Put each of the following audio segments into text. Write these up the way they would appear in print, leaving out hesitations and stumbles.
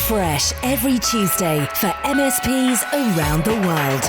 fresh every Tuesday for MSPs around the world.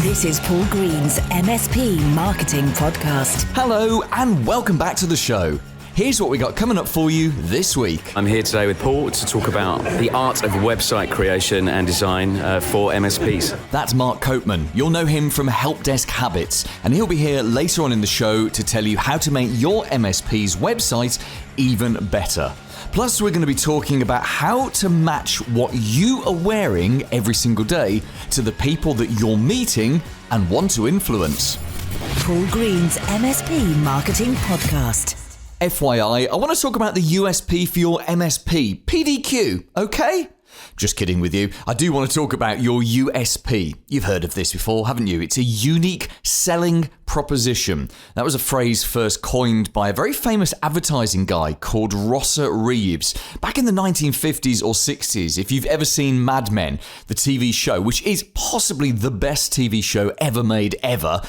This is Paul Green's MSP Marketing Podcast. Hello and welcome back to the show. Here's what we got coming up for you this week. I'm here today with Paul to talk about the art of website creation and design for MSPs. That's Mark Copeman. You'll know him from Helpdesk Habits, and he'll be here later on in the show to tell you how to make your MSP's website even better. Plus, we're going to be talking about how to match what you are wearing every single day to the people that you're meeting and want to influence. Paul Green's MSP Marketing Podcast. FYI, I want to talk about the USP for your MSP, PDQ, okay? Just kidding with you. I do want to talk about your USP. You've heard of this before, haven't you? It's a unique selling proposition. That was a phrase first coined by a very famous advertising guy called Rosser Reeves back in the 1950s or 60s. If you've ever seen Mad Men, the TV show, which is possibly the best TV show ever made ever,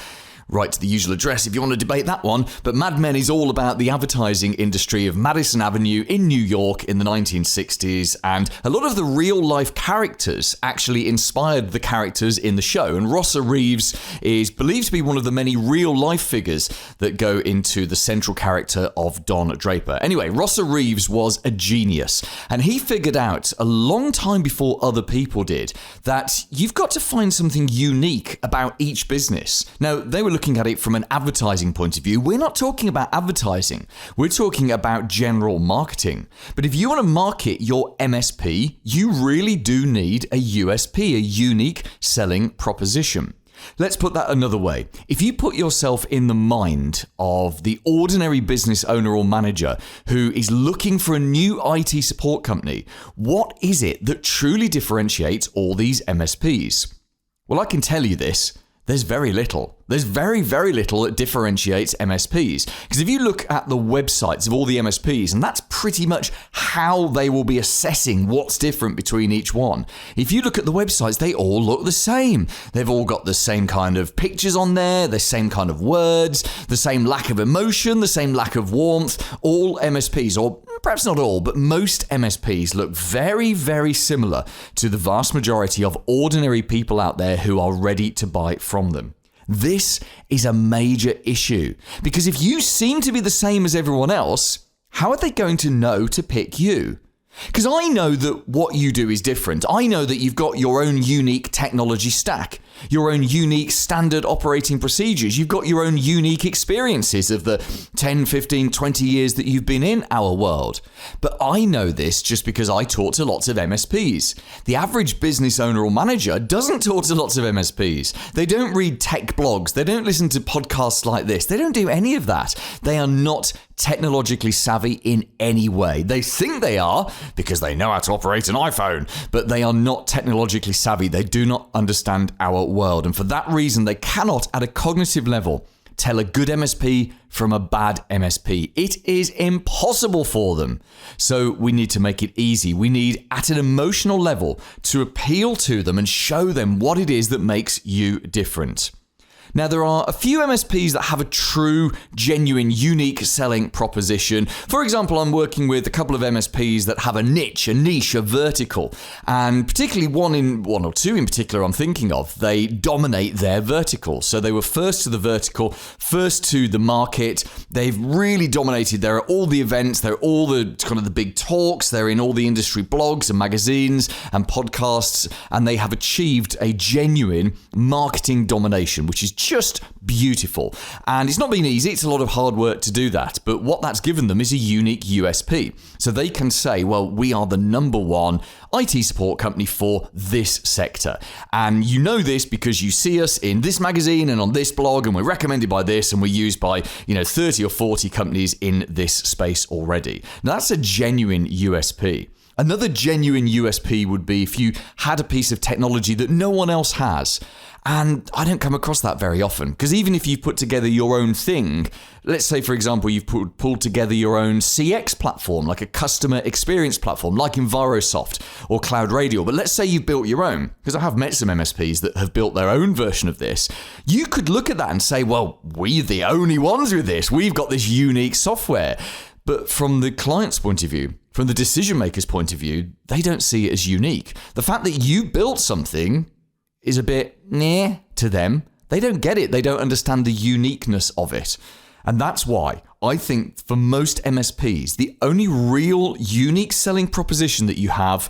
write to the usual address if you want to debate that one. But Mad Men is all about the advertising industry of Madison Avenue in New York in the 1960s. And a lot of the real life characters actually inspired the characters in the show. And Rosser Reeves is believed to be one of the many real life figures that go into the central character of Don Draper. Anyway, Rosser Reeves was a genius. And he figured out a long time before other people did that you've got to find something unique about each business. Now, they were looking at it from an advertising point of view. We're not talking about advertising. We're talking about general marketing. But if you want to market your MSP, you really do need a USP, a unique selling proposition. Let's put that another way. If you put yourself in the mind of the ordinary business owner or manager who is looking for a new IT support company, what is it that truly differentiates all these MSPs? Well, I can tell you this. There's very little. There's very, very little that differentiates MSPs. Because if you look at the websites of all the MSPs, and that's pretty much how they will be assessing what's different between each one. If you look at the websites, they all look the same. They've all got the same kind of pictures on there, the same kind of words, the same lack of emotion, the same lack of warmth. All MSPs, or perhaps not all, but most MSPs look very, very similar to the vast majority of ordinary people out there who are ready to buy from them. This is a major issue because if you seem to be the same as everyone else, how are they going to know to pick you? Because I know that what you do is different. I know that you've got your own unique technology stack, your own unique standard operating procedures. You've got your own unique experiences of the 10, 15, 20 years that you've been in our world. But I know this just because I talk to lots of MSPs. The average business owner or manager doesn't talk to lots of MSPs. They don't read tech blogs. They don't listen to podcasts like this. They don't do any of that. They are not technologically savvy in any way. They think they are because they know how to operate an iPhone, but they are not technologically savvy. They do not understand our world. And for that reason, they cannot, at a cognitive level, tell a good MSP from a bad MSP. It is impossible for them. So we need to make it easy. We need, at an emotional level, to appeal to them and show them what it is that makes you different. Now, there are a few MSPs that have a true, genuine, unique selling proposition. For example, I'm working with a couple of MSPs that have a niche, a vertical, and particularly one or two in particular I'm thinking of. They dominate their vertical. So they were first to the vertical, first to the market. They've really dominated. They're at all the events. They're at all the kind of the big talks. They're in all the industry blogs and magazines and podcasts, and they have achieved a genuine marketing domination, which is just beautiful. And it's not been easy. It's a lot of hard work to do that. But what that's given them is a unique USP. So they can say, well, we are the number one IT support company for this sector. And you know this because you see us in this magazine and on this blog, and we're recommended by this, and we're used by 30 or 40 companies in this space already. Now, that's a genuine USP. Another genuine USP would be if you had a piece of technology that no one else has. And I don't come across that very often, because even if you put together your own thing, let's say, for example, you've pulled together your own CX platform, like a customer experience platform, like Envirosoft or Cloud Radio. But let's say you've built your own, because I have met some MSPs that have built their own version of this. You could look at that and say, well, we're the only ones with this. We've got this unique software. But from the client's point of view, from the decision maker's point of view, they don't see it as unique. The fact that you built something is a bit meh to them. They don't get it. They don't understand the uniqueness of it. And that's why I think for most MSPs, the only real unique selling proposition that you have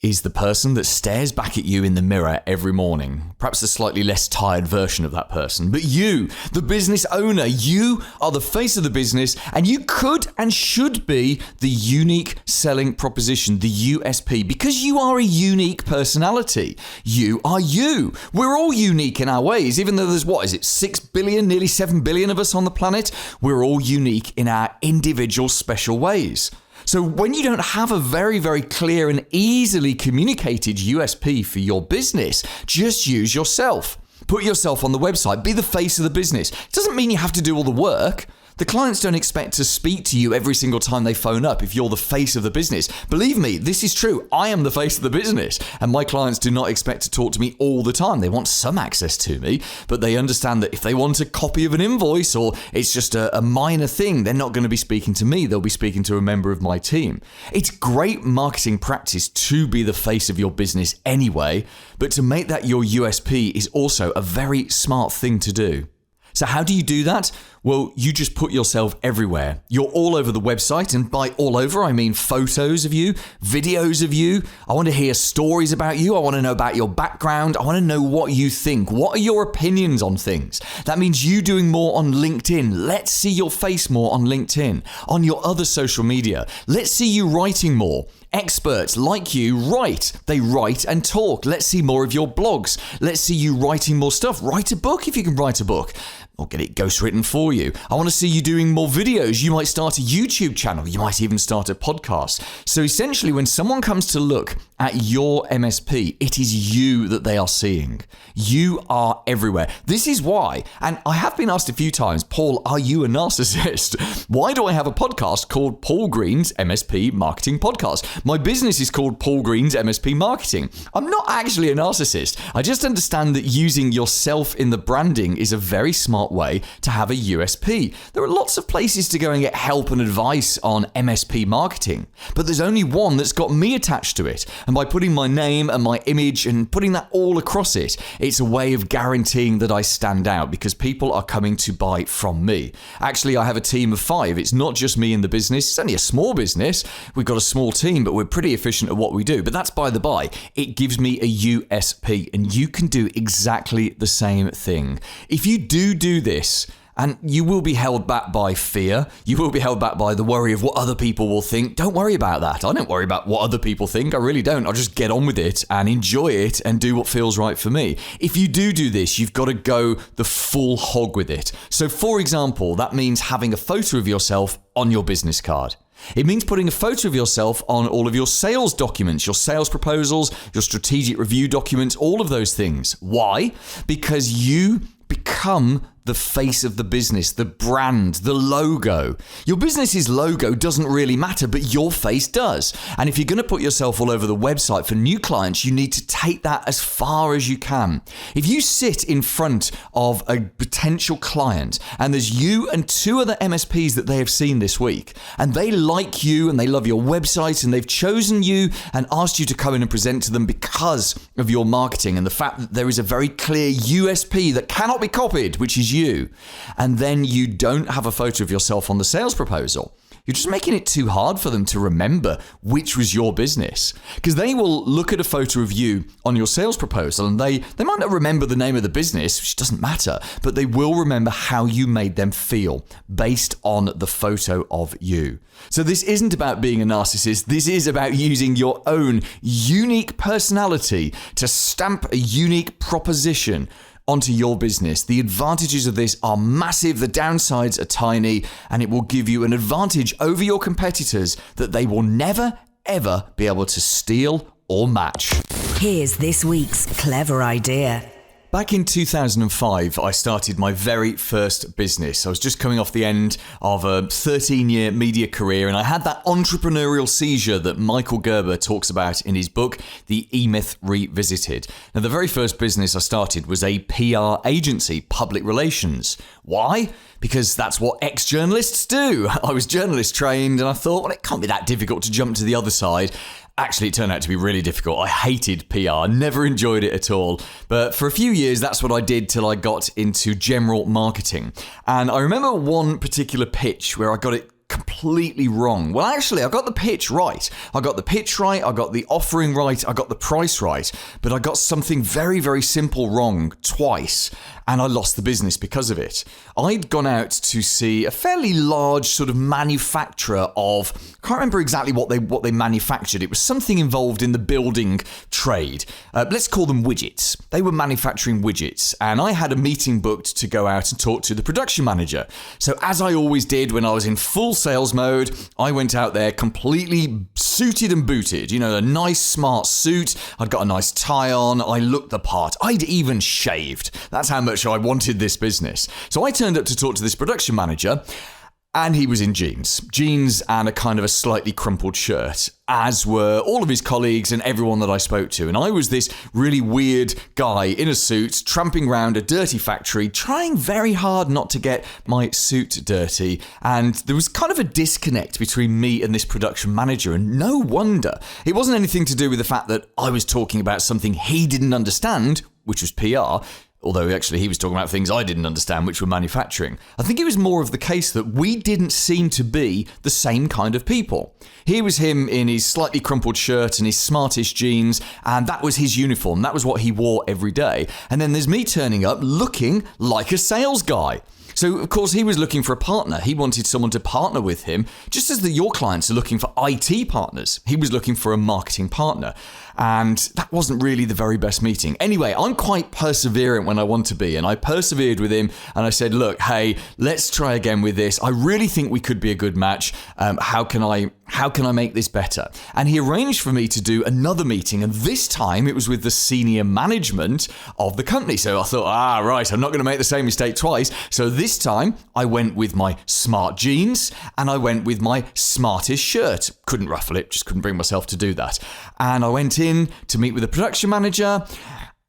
is the person that stares back at you in the mirror every morning. Perhaps a slightly less tired version of that person. But you, the business owner, you are the face of the business, and you could and should be the unique selling proposition, the USP, because you are a unique personality. You are you. We're all unique in our ways, even though there's, 6 billion, nearly 7 billion of us on the planet? We're all unique in our individual special ways. So when you don't have a very, very clear and easily communicated USP for your business, just use yourself. Put yourself on the website. Be the face of the business. It doesn't mean you have to do all the work. The clients don't expect to speak to you every single time they phone up if you're the face of the business. Believe me, this is true. I am the face of the business, and my clients do not expect to talk to me all the time. They want some access to me, but they understand that if they want a copy of an invoice or it's just a minor thing, they're not going to be speaking to me. They'll be speaking to a member of my team. It's great marketing practice to be the face of your business anyway, but to make that your USP is also a very smart thing to do. So how do you do that? Well, you just put yourself everywhere. You're all over the website, and by all over, I mean photos of you, videos of you. I want to hear stories about you. I want to know about your background. I want to know what you think. What are your opinions on things? That means you doing more on LinkedIn. Let's see your face more on LinkedIn. On your other social media, let's see you writing more. Experts like you write. They write and talk. Let's see more of your blogs. Let's see you writing more stuff. Write a book if you can write a book. Or get it ghostwritten for you. I want to see you doing more videos. You might start a YouTube channel. You might even start a podcast. So essentially, when someone comes to look at your MSP, it is you that they are seeing. You are everywhere. This is why, and I have been asked a few times, Paul, are you a narcissist? Why do I have a podcast called Paul Green's MSP Marketing Podcast? My business is called Paul Green's MSP Marketing. I'm not actually a narcissist. I just understand that using yourself in the branding is a very smart way to have a USP. There are lots of places to go and get help and advice on MSP marketing, but there's only one that's got me attached to it. And by putting my name and my image and putting that all across it, it's a way of guaranteeing that I stand out because people are coming to buy from me. Actually, I have a team of 5. It's not just me in the business. It's only a small business. We've got a small team, but we're pretty efficient at what we do. But that's by the by. It gives me a USP, and you can do exactly the same thing. If you do this, and you will be held back by fear. You will be held back by the worry of what other people will think. Don't worry about that. I don't worry about what other people think. I really don't. I'll just get on with it and enjoy it and do what feels right for me. If you do this, you've got to go the full hog with it. So for example, that means having a photo of yourself on your business card. It means putting a photo of yourself on all of your sales documents, your sales proposals, your strategic review documents, all of those things. Why? Because you become the face of the business, the brand, the logo. Your business's logo doesn't really matter, but your face does. And if you're going to put yourself all over the website for new clients, you need to take that as far as you can. If you sit in front of a potential client and there's you and 2 other MSPs that they have seen this week, and they like you and they love your website and they've chosen you and asked you to come in and present to them because of your marketing and the fact that there is a very clear USP that cannot be copied, which is you, and then you don't have a photo of yourself on the sales proposal, you're just making it too hard for them to remember which was your business. Because they will look at a photo of you on your sales proposal and they might not remember the name of the business, which doesn't matter, but they will remember how you made them feel based on the photo of you. So this isn't about being a narcissist. This is about using your own unique personality to stamp a unique proposition onto your business. The advantages of this are massive, the downsides are tiny, and it will give you an advantage over your competitors that they will never, ever be able to steal or match. Here's this week's clever idea. Back in 2005, I started my very first business. I was just coming off the end of a 13-year media career, and I had that entrepreneurial seizure that Michael Gerber talks about in his book, The E-Myth Revisited. Now, the very first business I started was a PR agency, public relations. Why? Because that's what ex-journalists do. I was journalist trained, and I thought, well, it can't be that difficult to jump to the other side. Actually, it turned out to be really difficult. I hated PR, never enjoyed it at all. But for a few years, that's what I did till I got into general marketing. And I remember one particular pitch where I got it completely wrong. Well, actually, I got the pitch right. I got the pitch right, I got the offering right, I got the price right, but I got something very, very simple wrong twice, and I lost the business because of it. I'd gone out to see a fairly large sort of manufacturer of, I can't remember exactly what they manufactured. It was something involved in the building trade. Let's call them widgets. They were manufacturing widgets, and I had a meeting booked to go out and talk to the production manager. So as I always did when I was in full sales mode, I went out there completely suited and booted. You know, a nice smart suit. I'd got a nice tie on. I looked the part. I'd even shaved. That's how much I wanted this business. So I turned up to talk to this production manager, and he was in jeans and a kind of a slightly crumpled shirt, as were all of his colleagues and everyone that I spoke to. And I was this really weird guy in a suit, tramping around a dirty factory, trying very hard not to get my suit dirty. And there was kind of a disconnect between me and this production manager, and no wonder. It wasn't anything to do with the fact that I was talking about something he didn't understand, which was PR. Although actually he was talking about things I didn't understand, which were manufacturing. I think it was more of the case that we didn't seem to be the same kind of people. Here was him in his slightly crumpled shirt and his smartish jeans, and that was his uniform. That was what he wore every day. And then there's me turning up looking like a sales guy. So, of course, he was looking for a partner. He wanted someone to partner with him, just as your clients are looking for IT partners. He was looking for a marketing partner. And that wasn't really the very best meeting. Anyway, I'm quite perseverant when I want to be, and I persevered with him, and I said, look, hey, let's try again with this. I really think we could be a good match. How can I make this better? And he arranged for me to do another meeting, and this time it was with the senior management of the company. So I thought, right, I'm not going to make the same mistake twice. So this time I went with my smart jeans, and I went with my smartest shirt. Couldn't ruffle it, just couldn't bring myself to do that. And I went in to meet with the production manager.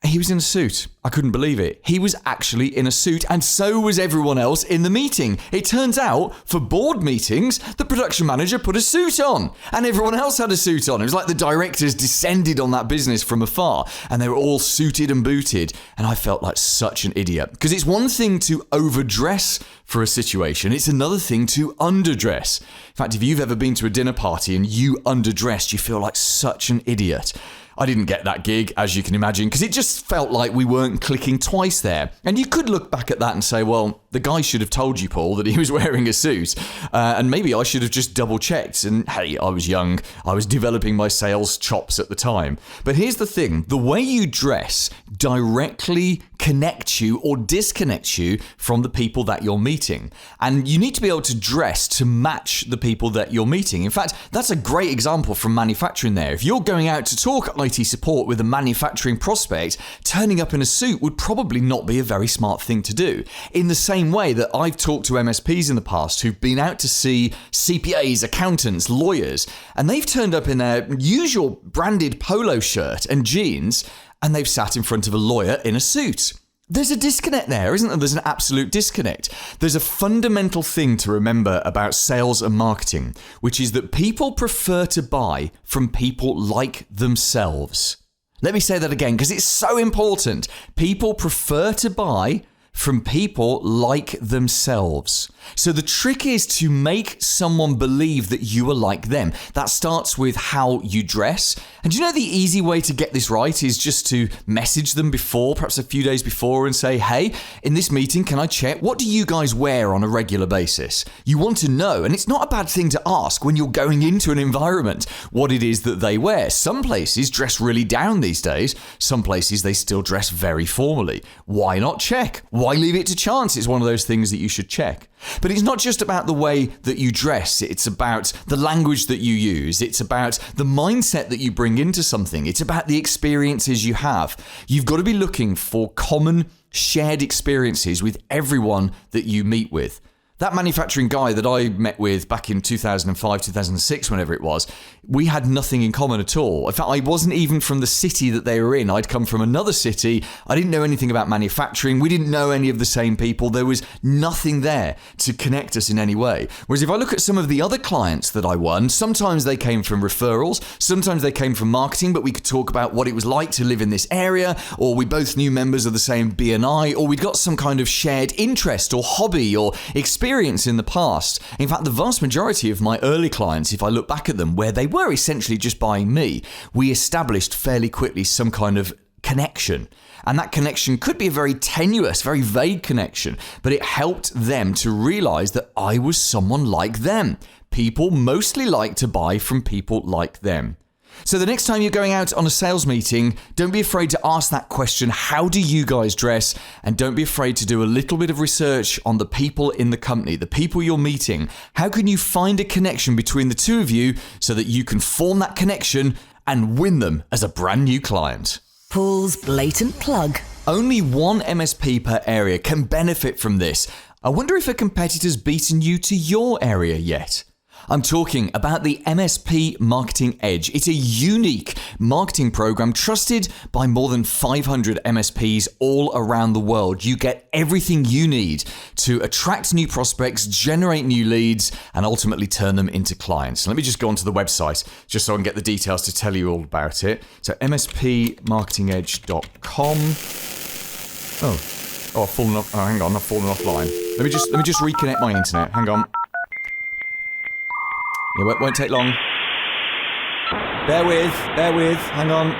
He was in a suit. I couldn't believe it. He was actually in a suit, and so was everyone else in the meeting. It turns out, for board meetings, the production manager put a suit on, and everyone else had a suit on. It was like the directors descended on that business from afar, and they were all suited and booted, and I felt like such an idiot. Because it's one thing to overdress for a situation, it's another thing to underdress. In fact, if you've ever been to a dinner party and you underdressed, you feel like such an idiot. I didn't get that gig, as you can imagine, because it just felt like we weren't clicking twice there. And you could look back at that and say, well, the guy should have told you, Paul, that he was wearing a suit. And maybe I should have just double checked. And hey, I was young. I was developing my sales chops at the time. But here's the thing. The way you dress directly connects you or disconnects you from the people that you're meeting. And you need to be able to dress to match the people that you're meeting. In fact, that's a great example from manufacturing there. If you're going out to talk IT support with a manufacturing prospect, turning up in a suit would probably not be a very smart thing to do. In the same way that I've talked to MSPs in the past who've been out to see CPAs, accountants, lawyers, and they've turned up in their usual branded polo shirt and jeans, and they've sat in front of a lawyer in a suit. There's a disconnect there, isn't there? There's an absolute disconnect. There's a fundamental thing to remember about sales and marketing, which is that people prefer to buy from people like themselves. Let me say that again, because it's so important. People prefer to buy from people like themselves. So the trick is to make someone believe that you are like them. That starts with how you dress. And you know the easy way to get this right is just to message them before, perhaps a few days before, and say, hey, in this meeting, can I check? What do you guys wear on a regular basis? You want to know, and it's not a bad thing to ask when you're going into an environment, what it is that they wear. Some places dress really down these days. Some places they still dress very formally. Why not check? Why Why leave it to chance? It's one of those things that you should check. But it's not just about the way that you dress. It's about the language that you use. It's about the mindset that you bring into something. It's about the experiences you have. You've got to be looking for common shared experiences with everyone that you meet with. That manufacturing guy that I met with back in 2005, 2006, whenever it was, we had nothing in common at all. In fact, I wasn't even from the city that they were in. I'd come from another city. I didn't know anything about manufacturing. We didn't know any of the same people. There was nothing there to connect us in any way. Whereas if I look at some of the other clients that I won, sometimes they came from referrals, sometimes they came from marketing, but we could talk about what it was like to live in this area, or we both knew members of the same BNI, or we'd got some kind of shared interest or hobby or experience in the past. In fact, the vast majority of my early clients, if I look back at them, where they were essentially just buying me, we established fairly quickly some kind of connection. And that connection could be a very tenuous, very vague connection, but it helped them to realize that I was someone like them. People mostly like to buy from people like them. So the next time you're going out on a sales meeting, don't be afraid to ask that question, how do you guys dress? And don't be afraid to do a little bit of research on the people in the company, the people you're meeting. How can you find a connection between the two of you so that you can form that connection and win them as a brand new client? Paul's blatant plug. Only one MSP per area can benefit from this. I wonder if a competitor's beaten you to your area yet. I'm talking about the MSP Marketing Edge. It's a unique marketing program trusted by more than 500 MSPs all around the world. You get everything you need to attract new prospects, generate new leads, and ultimately turn them into clients. Let me just go onto the website just so I can get the details to tell you all about it. So mspmarketingedge.com. I've fallen off. Oh, hang on, I've fallen offline. Let me just reconnect my internet. Hang on. It won't take long. Bear with, hang on.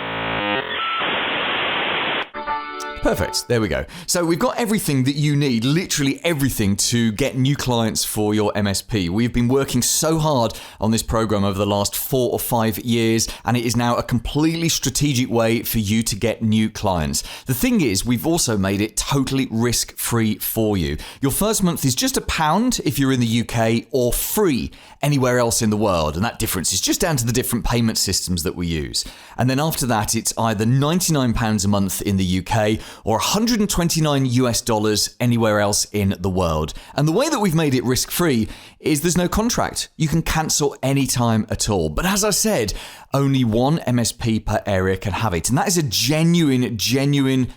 Perfect, there we go. So we've got everything that you need, literally everything to get new clients for your MSP. We've been working so hard on this program over the last 4 or 5 years, and it is now a completely strategic way for you to get new clients. The thing is, we've also made it totally risk-free for you. Your first month is just £1 if you're in the UK, or free anywhere else in the world, and that difference is just down to the different payment systems that we use. And then after that, it's either £99 a month in the UK or $129 anywhere else in the world. And the way that we've made it risk-free is there's no contract. You can cancel anytime at all. But as I said, only one MSP per area can have it. And that is a genuine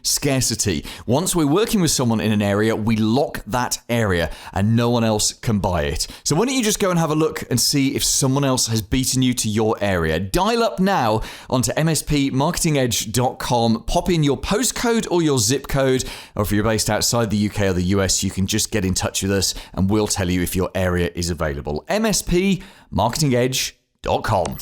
scarcity. Once we're working with someone in an area, we lock that area and no one else can buy it. So why don't you just go and have a look and see if someone else has beaten you to your area. Dial up now onto mspmarketingedge.com, pop in your postcode or your zip code, or if you're based outside the UK or the US, you can just get in touch with us and we'll tell you if your area is available. mspmarketingedge.com.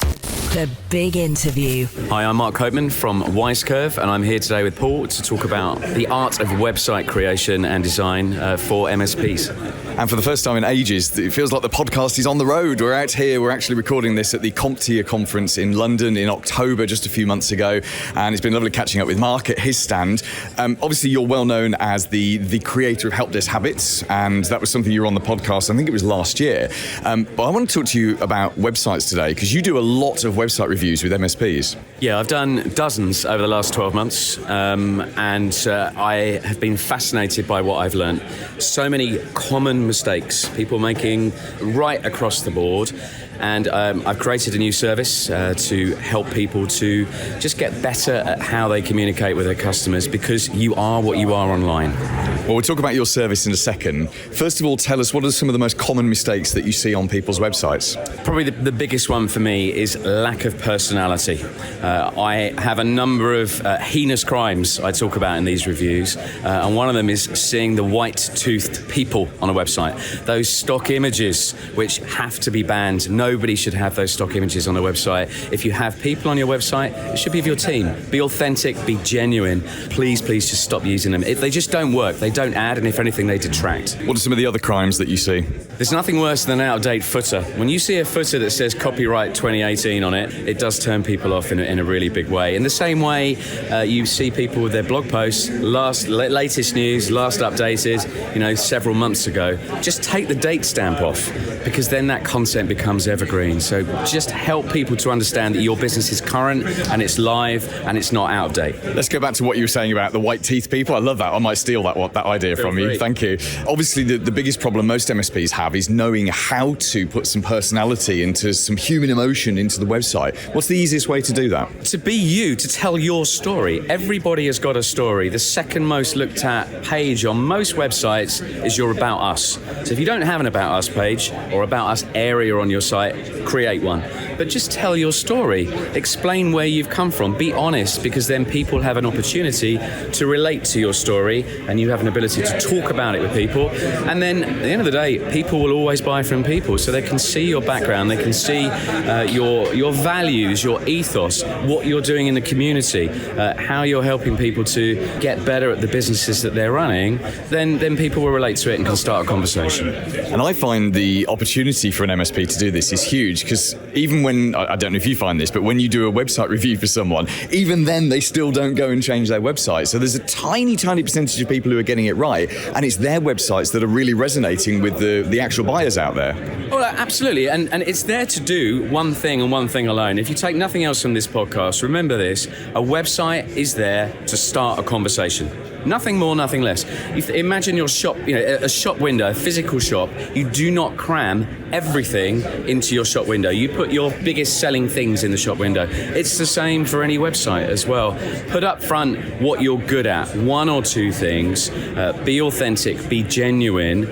The big interview. Hi, I'm Mark Copeman from Wisecurve, and I'm here today with Paul to talk about the art of website creation and design for MSPs. And for the first time in ages, it feels like the podcast is on the road. We're out here. We're actually recording this at the CompTIA conference in London in October, just a few months ago. And it's been lovely catching up with Mark at his stand. Obviously, you're well known as the creator of Helpdesk Habits, and that was something you were on the podcast, I think it was last year. But I want to talk to you about websites today, because you do a lot of website reviews with MSPs. Yeah, I've done dozens over the last 12 months, and I have been fascinated by what I've learned. So many common mistakes people making right across the board. And I've created a new service to help people to just get better at how they communicate with their customers, because you are what you are online. Well, we'll talk about your service in a second. First of all, tell us, what are some of the most common mistakes that you see on people's websites? Probably the biggest one for me is lack of personality. I have a number of heinous crimes I talk about in these reviews, and one of them is seeing the white-toothed people on a website. Those stock images which have to be banned. No Nobody should have those stock images on their website. If you have people on your website, it should be of your team. Be authentic, be genuine. Please just stop using them. They just don't work. They don't add, and if anything, they detract. What are some of the other crimes that you see? There's nothing worse than an out-of-date footer. When you see a footer that says copyright 2018 on it, it does turn people off in a really big way. In the same way, you see people with their blog posts, latest news, last updated, several months ago. Just take the date stamp off, because then that content becomes evergreen. So just help people to understand that your business is current and it's live and it's not out of date. Let's go back to what you were saying about the white teeth people. I love that. I might steal that idea from you. Thank you. Obviously, the biggest problem most MSPs have is knowing how to put some personality into some human emotion into the website. What's the easiest way to do that? To be you, to tell your story. Everybody has got a story. The second most looked at page on most websites is your About Us. So if you don't have an About Us page or About Us area on your site, create one. But just tell your story. Explain where you've come from. Be honest, because then people have an opportunity to relate to your story, and you have an ability to talk about it with people. And then at the end of the day, people will always buy from people, so they can see your background, they can see your values, your ethos, what you're doing in the community, how you're helping people to get better at the businesses that they're running. Then people will relate to it and can start a conversation. And I find the opportunity for an MSP to do this is huge, because even when, I don't know if you find this, but when you do a website review for someone, even then they still don't go and change their website. So there's a tiny percentage of people who are getting it right, and it's their websites that are really resonating with the actual buyers out there. Well, absolutely. And it's there to do one thing and one thing alone. If you take nothing else from this podcast, remember this: a website is there to start a conversation. Nothing more, nothing less. Imagine your shop, a shop window, a physical shop. You do not cram everything into your shop window. You put your biggest selling things in the shop window. It's the same for any website as well. Put up front what you're good at, one or two things. Be authentic, be genuine,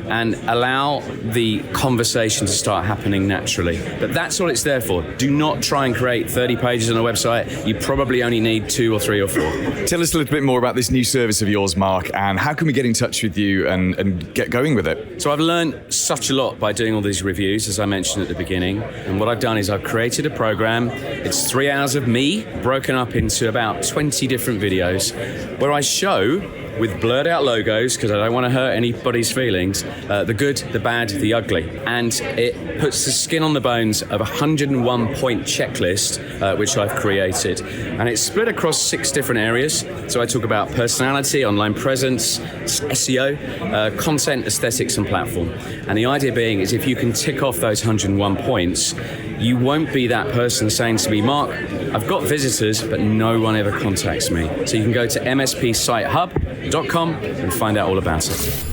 and allow the conversation to start happening naturally. But that's all it's there for. Do not try and create 30 pages on a website. You probably only need 2 or 3 or 4. Tell us a little bit more about this new service of yours, Mark, and how can we get in touch with you and get going with it? So I've learned such a lot by doing all these reviews, as I mentioned at the beginning. And what I've done is I've created a program. It's 3 hours of me broken up into about 20 different videos where I show, with blurred out logos, because I don't want to hurt anybody's feelings, the good, the bad, the ugly. And it puts the skin on the bones of a 101-point checklist, which I've created. And it's split across 6 different areas. So I talk about personality, online presence, SEO, content, aesthetics, and platform. And the idea being is if you can tick off those 101 points, you won't be that person saying to me, Mark, I've got visitors, but no one ever contacts me. So you can go to mspsitehub.com and find out all about it.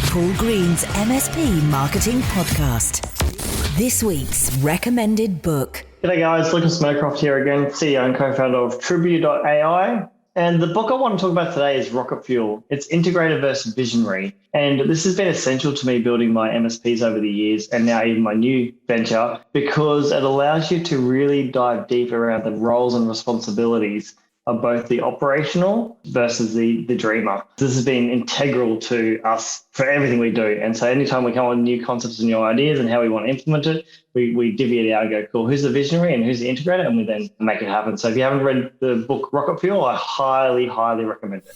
Paul Green's MSP Marketing Podcast. This week's recommended book. G'day guys, Lucas Snowcroft here again, CEO and co-founder of Tribute.ai. And the book I want to talk about today is Rocket Fuel. It's integrated versus visionary. And this has been essential to me building my MSPs over the years, and now even my new venture, because it allows you to really dive deep around the roles and responsibilities of both the operational versus the dreamer. This has been integral to us for everything we do. And so anytime we come on new concepts and new ideas and how we want to implement it, we divvy it out and go, cool, who's the visionary and who's the integrator? And we then make it happen. So if you haven't read the book Rocket Fuel, I highly, highly recommend it.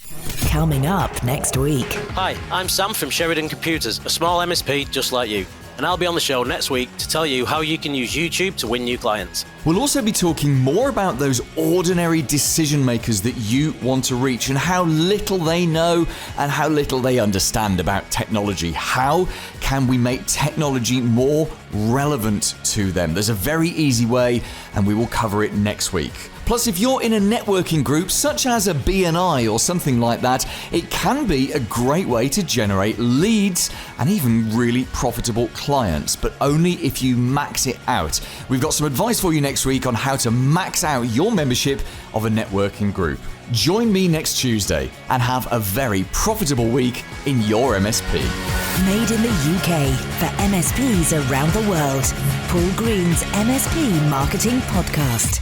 Coming up next week. Hi, I'm Sam from Sheridan Computers, a small MSP just like you. And I'll be on the show next week to tell you how you can use YouTube to win new clients. We'll also be talking more about those ordinary decision makers that you want to reach and how little they know and how little they understand about technology. How can we make technology more relevant to them? There's a very easy way, and we will cover it next week. Plus, if you're in a networking group such as a BNI or something like that, it can be a great way to generate leads and even really profitable clients, but only if you max it out. We've got some advice for you next week on how to max out your membership of a networking group. Join me next Tuesday and have a very profitable week in your MSP. Made in the UK for MSPs around the world. Paul Green's MSP Marketing Podcast.